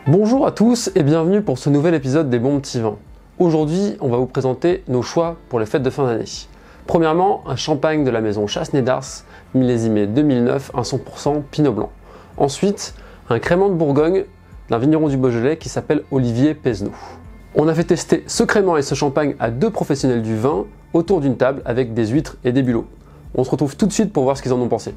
Bonjour à tous et bienvenue pour ce nouvel épisode des bons petits vins. Aujourd'hui, on va vous présenter nos choix pour les fêtes de fin d'année. Premièrement, un champagne de la maison Chassenet d'Ars, millésimé 2009, un 100% Pinot Blanc. Ensuite, un crément de Bourgogne d'un vigneron du Beaujolais qui s'appelle Olivier Pesneau. On a fait tester ce crément et ce champagne à deux professionnels du vin autour d'une table avec des huîtres et des bulots. On se retrouve tout de suite pour voir ce qu'ils en ont pensé.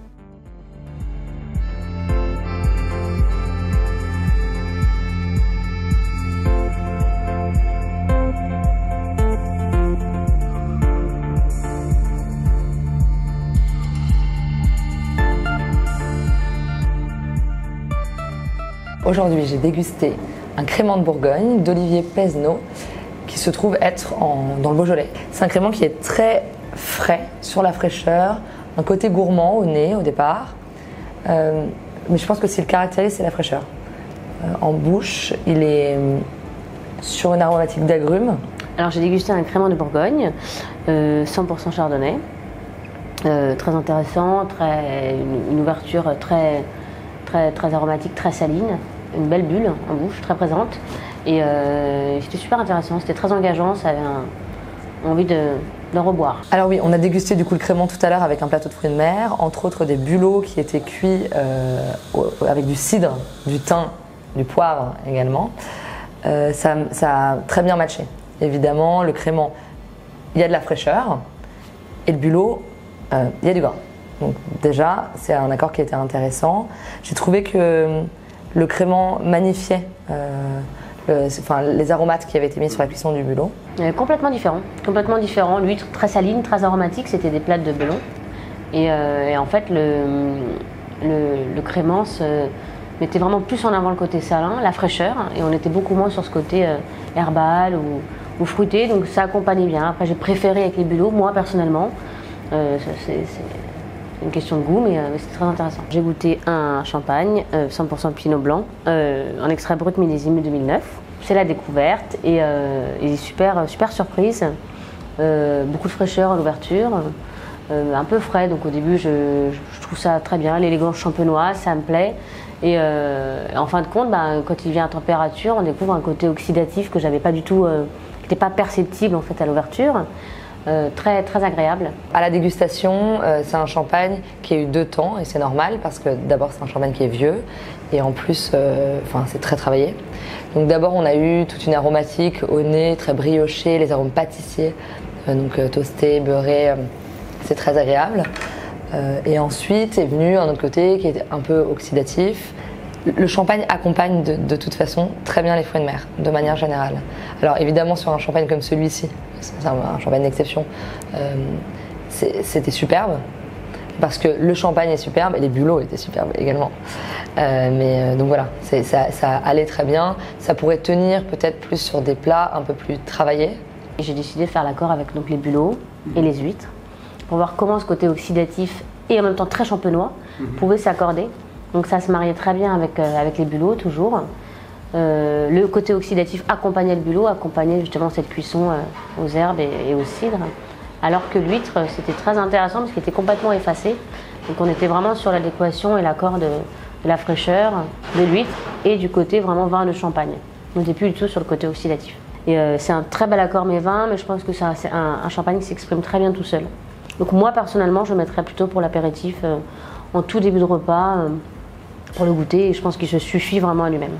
Aujourd'hui, j'ai dégusté un crément de Bourgogne d'Olivier Pesneau qui se trouve être dans le Beaujolais. C'est un crément qui est très frais, sur la fraîcheur, un côté gourmand au nez au départ, mais je pense que ce qui le caractérise, c'est la fraîcheur. En bouche, il est sur une aromatique d'agrumes. Alors j'ai dégusté un crément de Bourgogne, 100% chardonnay, très intéressant, une ouverture très aromatique, très saline, une belle bulle en bouche, très présente. Et c'était super intéressant, c'était très engageant, ça avait envie d'en reboire. Alors oui, on a dégusté du coup le crément tout à l'heure avec un plateau de fruits de mer, entre autres des bulots qui étaient cuits avec du cidre, du thym, du poivre également. Ça a très bien matché. Évidemment, le crément, il y a de la fraîcheur, et le bulot, il y a du gras. Donc déjà, c'est un accord qui était intéressant. J'ai trouvé que le crément magnifiait les aromates qui avaient été mis sur la cuisson du bulot. Complètement différent. L'huître très saline, très aromatique, c'était des plates de belon. Et en fait, le crément mettait vraiment plus en avant le côté salin, la fraîcheur, et on était beaucoup moins sur ce côté herbal ou fruité, donc ça accompagnait bien. Après, j'ai préféré avec les bulots, moi personnellement. C'est une question de goût, mais c'est très intéressant. J'ai goûté un champagne 100% Pinot Blanc, un extrait brut millésime 2009. C'est la découverte et super surprise. Beaucoup de fraîcheur à l'ouverture, un peu frais, donc au début je trouve ça très bien. L'élégance champenoise, ça me plaît. Et en fin de compte, quand il vient à température, on découvre un côté oxydatif que j'avais pas du tout, qui n'était pas perceptible en fait à l'ouverture. Très agréable. À la dégustation, c'est un champagne qui a eu deux temps et c'est normal parce que d'abord c'est un champagne qui est vieux et en plus c'est très travaillé. Donc d'abord on a eu toute une aromatique au nez, très brioché, les arômes pâtissiers, donc toasté, beurré, c'est très agréable. Et ensuite est venu un autre côté qui était un peu oxydatif. Le champagne accompagne de toute façon très bien les fruits de mer, de manière générale. Alors évidemment sur un champagne comme celui-ci, c'est un champagne d'exception, c'était superbe, parce que le champagne est superbe et les bulots étaient superbes également. Donc voilà, ça allait très bien. Ça pourrait tenir peut-être plus sur des plats un peu plus travaillés. J'ai décidé de faire l'accord avec donc, les bulots et les huîtres, pour voir comment ce côté oxydatif et en même temps très champenois pouvait s'accorder. Donc ça se mariait très bien avec les bulots toujours. Le côté oxydatif accompagnait le bulot, accompagnait justement cette cuisson aux herbes et au cidre. Alors que l'huître, c'était très intéressant parce qu'il était complètement effacé. Donc on était vraiment sur l'adéquation et l'accord de la fraîcheur de l'huître et du côté vraiment vin de champagne. On n'était plus du tout sur le côté oxydatif. Et c'est un très bel accord mes vins, mais je pense que c'est un champagne qui s'exprime très bien tout seul. Donc moi personnellement, je le mettrais plutôt pour l'apéritif en tout début de repas. Pour le goûter, et je pense qu'il se suffit vraiment à lui-même.